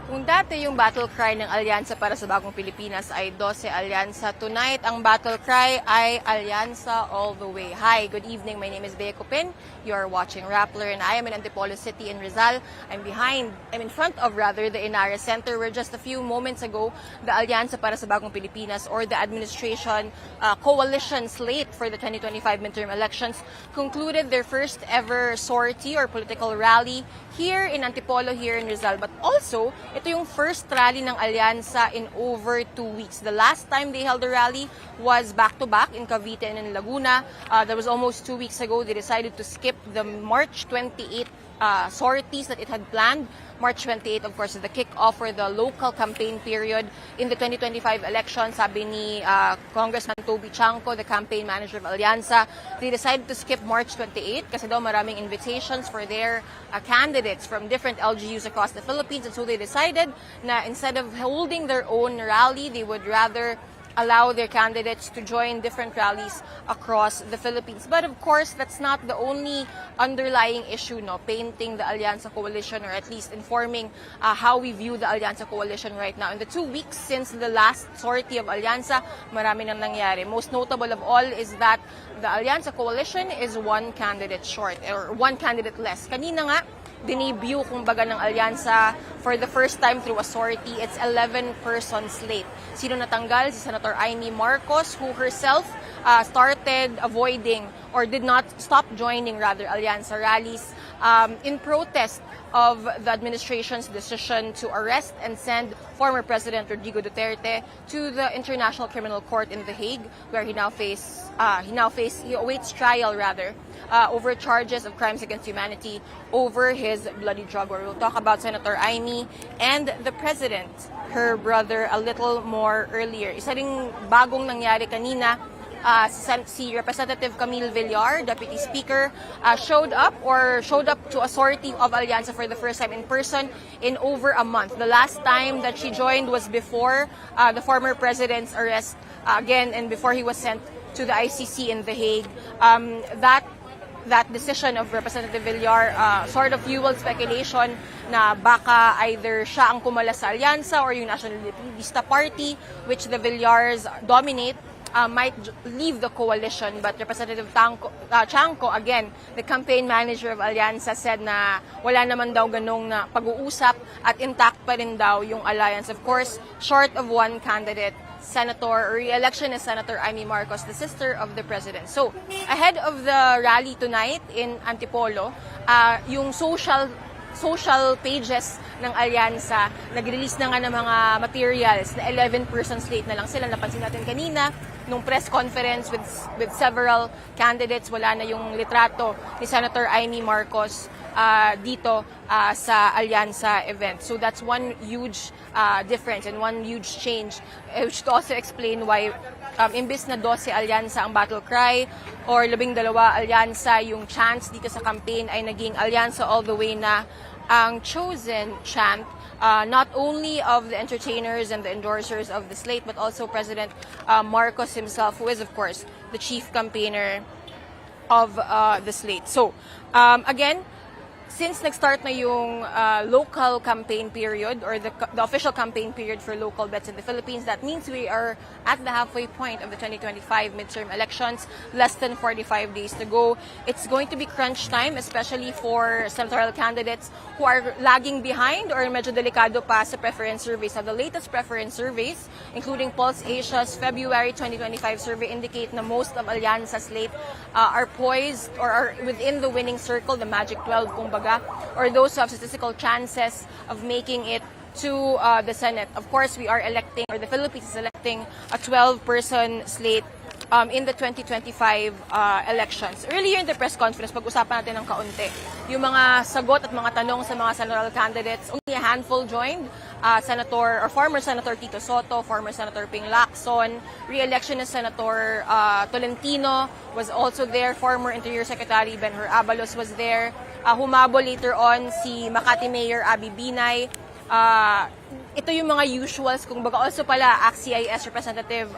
Kung dati yung battle cry ng Alyansa para sa Bagong Pilipinas ay 12 Alyansa, tonight ang battle cry ay Alyansa all the way. Hi, good evening. My name is Bea Copin. You are watching Rappler and I am in Antipolo City in Rizal. I'm in front of the Inares Center where just a few moments ago, the Alyansa para sa Bagong Pilipinas or the administration coalition slate for the 2025 midterm elections concluded their first ever sortie or political rally here in Antipolo, here in Rizal. But also, ito yung first rally ng Alyansa in over 2 weeks. The last time they held a rally was back-to-back in Cavite and in Laguna. That was almost 2 weeks ago. They decided to skip the March 28 sorties that it had planned. March 28, of course, is the kickoff for the local campaign period in the 2025 election. Sabi ni Congressman Toby Chanco, the campaign manager of Alyansa, they decided to skip March 28 kasi daw maraming invitations for their candidates from different LGUs across the Philippines. And so they decided na instead of holding their own rally, they would rather allow their candidates to join different rallies across the Philippines. But of course, that's not the only underlying issue, no? Painting the Alyansa coalition or at least informing how we view the Alyansa coalition right now. In the 2 weeks since the last sortie of Alyansa, marami nang nangyari. Most notable of all is that the Alyansa coalition is one candidate short or one candidate less. Kanina nga, dinebut kumbaga ng Alyansa for the first time through a sortie. It's 11-person slate. Sino natanggal? Si Senator Imee Marcos, who herself started avoiding or did not stop joining Alyansa rallies in protest of the administration's decision to arrest and send former President Rodrigo Duterte to the International Criminal Court in The Hague, where he awaits trial over charges of crimes against humanity over his bloody drug war. We'll talk about Senator Imee and the President, her brother, a little more earlier. Isa ring bagong nangyari kanina, si Representative Camille, Deputy Speaker, showed up to a sortie of Alyansa for the first time in person in over a month. The last time that she joined was before the former President's arrest again and before he was sent to the ICC in The Hague. That decision of Representative Villar sort of fueled speculation na baka either siya ang kumala sa Alyansa or yung National Lista Party, which the Villars dominate, might leave the coalition. But Representative Chanco, again, the campaign manager of Alyansa, said na wala naman daw ganong na pag-uusap at intact pa rin daw yung alliance. Of course, short of one candidate, re-election is Senator Imee Marcos, the sister of the President. So, ahead of the rally tonight in Antipolo, yung social pages ng Alyansa, nag-release na nga ng mga materials na 11-person slate na lang sila. Napansin natin kanina, nung press conference with several candidates, wala na yung litrato ni Senator Imee Marcos dito sa Alyansa event. So that's one huge difference and one huge change. We should also explain why imbis na 12 Alyansa ang battle cry or 12 Alyansa yung chants dito sa campaign, ay naging Alyansa all the way na ang chosen chant, not only of the entertainers and the endorsers of the slate, but also President Marcos himself, who is, of course, the chief campaigner of the slate. So, again, since nag-start na yung local campaign period or the official campaign period for local bets in the Philippines, that means we are at the halfway point of the 2025 midterm elections, less than 45 days to go. It's going to be crunch time, especially for senatorial candidates who are lagging behind or medyo delikado pa sa preference surveys. So the latest preference surveys, including Pulse Asia's February 2025 survey, indicate na most of Alyansa's slate are poised or are within the winning circle, the magic 12 kumbaga, or those who have statistical chances of making it to the Senate. Of course, we are electing, or the Philippines is electing, a 12-person slate in the 2025 elections. Earlier in the press conference, pag-usapan natin ng kaunti yung mga sagot at mga tanong sa mga senatorial candidates. Only a handful joined. Former Senator Tito Soto, former Senator Ping Lacson, re-election of Senator Tolentino was also there, former Interior Secretary Benhur Abalos was there, humabol later on si Makati Mayor Abby Binay. Ito yung mga usuals, kung baga also pala ACT-CIS Representative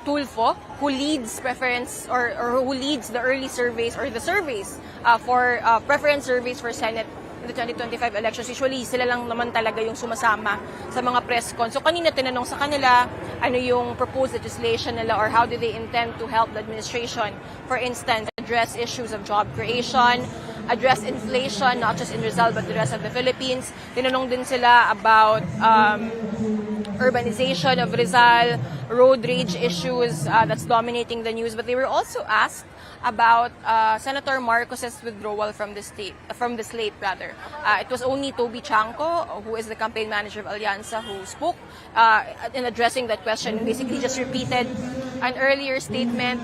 Tulfo, who leads preference or who leads the early surveys or the surveys for preference surveys for Senate in the 2025 elections. Usually, sila lang naman talaga yung sumasama sa mga press con. So kanina tinanong sa kanila ano yung proposed legislation nila or how do they intend to help the administration. For instance, address issues of job creation, address inflation, not just in Rizal but the rest of the Philippines. Tinanong din sila about urbanization of Rizal, road rage issues that's dominating the news. But they were also asked about Senator Marcos' withdrawal from the slate. It was only Toby Chanco, who is the campaign manager of Alyansa, who spoke in addressing that question. Basically, just repeated an earlier statement,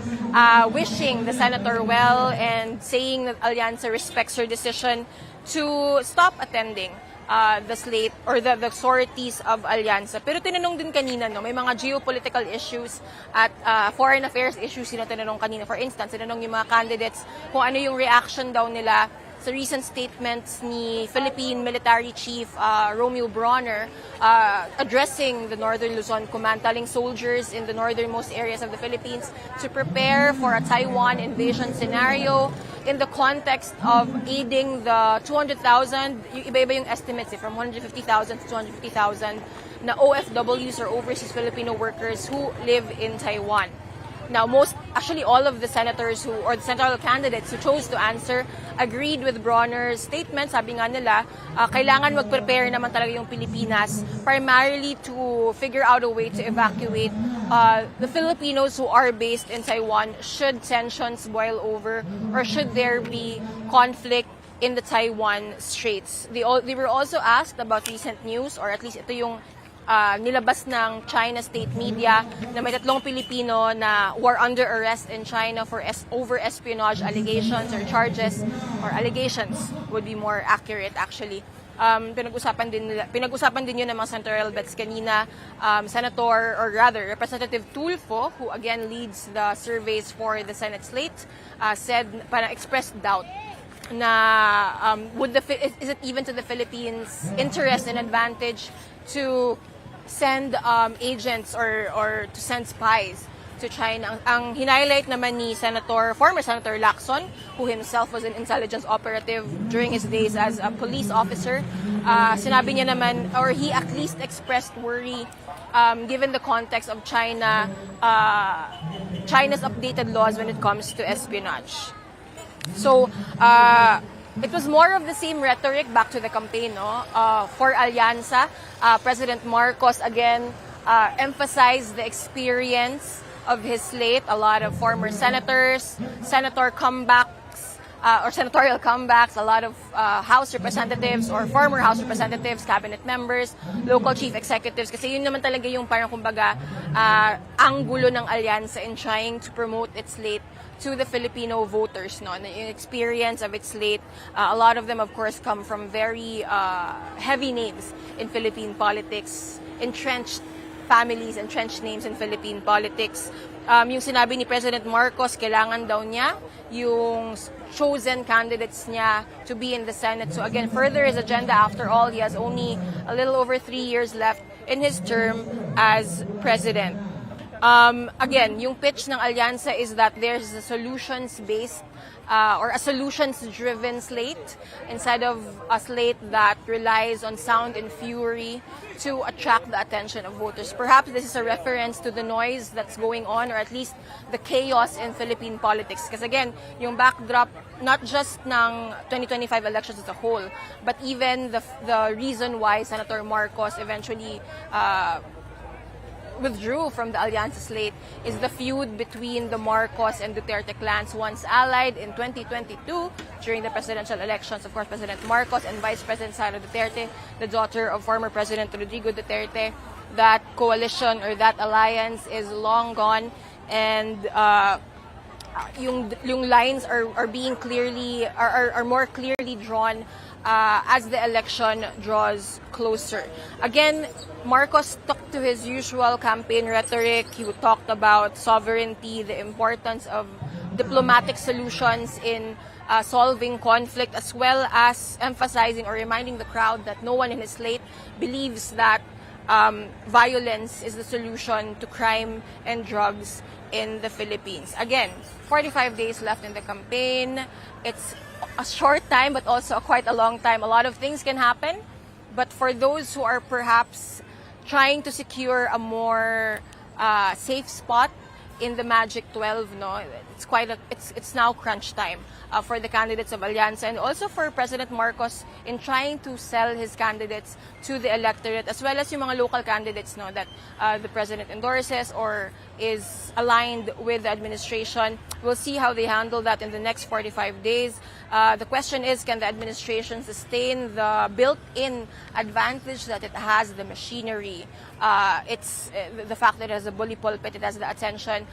wishing the senator well and saying that Alyansa respects her decision to stop attending the slate or the sorties of Alyansa. Pero tinanong din kanina, no, may mga geopolitical issues at foreign affairs issues na tinanong kanina. For instance, tinanong yung mga candidates kung ano yung reaction daw nila sa recent statements ni Philippine Military Chief Romeo Bronner addressing the Northern Luzon Command, telling soldiers in the northernmost areas of the Philippines to prepare for a Taiwan invasion scenario in the context of aiding the 200,000, iba-iba yung estimates from 150,000 to 250,000 na OFWs or overseas Filipino workers who live in Taiwan. Now, actually all of the senators or the senatorial candidates who chose to answer agreed with Bronner's statement. Sabi nga nila, kailangan mag-prepare naman talaga yung Pilipinas primarily to figure out a way to evacuate the Filipinos who are based in Taiwan should tensions boil over or should there be conflict in the Taiwan Straits. They were also asked about recent news, or at least ito yung nilabas ng China state media na may 3 Pilipino na were under arrest in China for over espionage allegations or charges, or allegations would be more accurate actually. Pinag-usapan din yun ng mga senatorial bets kanina. Senator, or rather Representative Tulfo, who again leads the surveys for the Senate slate, said, expressed doubt na is it even to the Philippines' interest and advantage to send agents or to send spies to China. Ang highlight naman ni former Senator Lacson, who himself was an intelligence operative during his days as a police officer, sinabi niya naman, or he at least expressed worry given the context of China's updated laws when it comes to espionage. So, it was more of the same rhetoric back to the campaign, no? For Alyansa, President Marcos again emphasized the experience of his slate. A lot of former senators, senatorial comebacks, a lot of House representatives or former House representatives, cabinet members, local chief executives. Kasi yun naman talaga yung parang kumbaga anggulo ng Alyansa in trying to promote its slate to the Filipino voters, no? Yung experience of its slate, a lot of them, of course, come from very heavy names in Philippine politics, entrenched families, entrenched names in Philippine politics. Yung sinabi ni President Marcos, kailangan daw niya yung chosen candidates niya to be in the Senate. So again, further his agenda. After all, he has only a little over 3 years left in his term as president. Again, yung pitch ng Alyansa is that there's a solutions-based or a solutions-driven slate instead of a slate that relies on sound and fury to attract the attention of voters. Perhaps this is a reference to the noise that's going on, or at least the chaos in Philippine politics. Because again, yung backdrop not just ng 2025 elections as a whole, but even the reason why Senator Marcos eventually withdrew from the Alyansa slate is the feud between the Marcos and Duterte clans, once allied in 2022 during the presidential elections. Of course, President Marcos and Vice President Sara Duterte, the daughter of former President Rodrigo Duterte. That coalition or that alliance is long gone, and yung lines are being are more clearly drawn as the election draws closer. Again, Marcos stuck to his usual campaign rhetoric. He talked about sovereignty, the importance of diplomatic solutions in solving conflict, as well as emphasizing or reminding the crowd that no one in his slate believes that violence is the solution to crime and drugs in the Philippines. Again, 45 days left in the campaign. It's a short time, but also quite a long time. A lot of things can happen. But for those who are perhaps trying to secure a more safe spot in the Magic 12, no, it's now crunch time for the candidates of Alyansa, and also for President Marcos in trying to sell his candidates to the electorate, as well as yung mga local candidates, no, that the president endorses or is aligned with the administration. We'll see how they handle that in the next 45 days. The question is, can the administration sustain the built-in advantage that it has, the machinery? It's the fact that it has a bully pulpit, it has the attention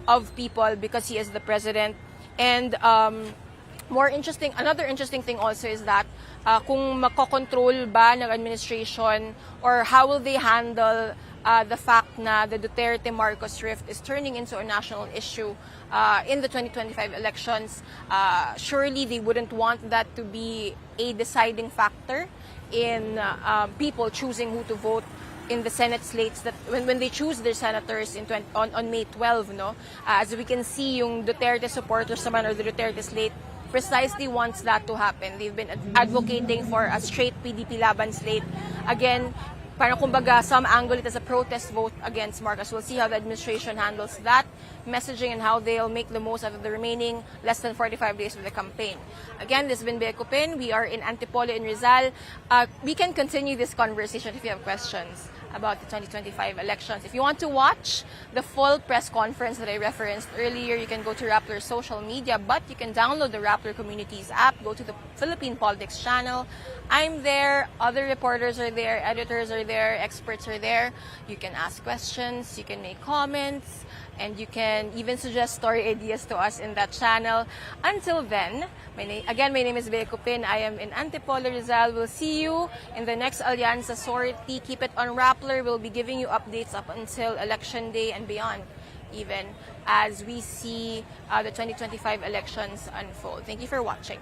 of people because he is the president. And another interesting thing also is that kung makokontrol ba ng administration, or how will they handle the fact na the Duterte-Marcos rift is turning into a national issue in the 2025 elections. Surely they wouldn't want that to be a deciding factor in people choosing who to vote in the Senate slates, that when they choose their senators on May 12, no? As we can see, yung Duterte supporters naman, or the Duterte slate, precisely wants that to happen. They've been advocating for a straight PDP laban slate. Again, parang kumbaga, some angle it as a protest vote against Marcos. We'll see how the administration handles that messaging and how they'll make the most out of the remaining less than 45 days of the campaign. Again, this has been Bea Cupin. We are in Antipolo in Rizal. We can continue this conversation if you have questions about the 2025 elections. If you want to watch the full press conference that I referenced earlier, you can go to Rappler's social media, but you can download the Rappler Communities app, go to the Philippine Politics channel. I'm there, other reporters are there, editors are there, experts are there. You can ask questions, you can make comments, and you can even suggest story ideas to us in that channel. Until then, my name is Bea Cupin. I am in Antipolo, Rizal. We'll see you in the next Alyansa sortie. Keep it on Rappler. We'll be giving you updates up until Election Day and beyond, even as we see the 2025 elections unfold. Thank you for watching.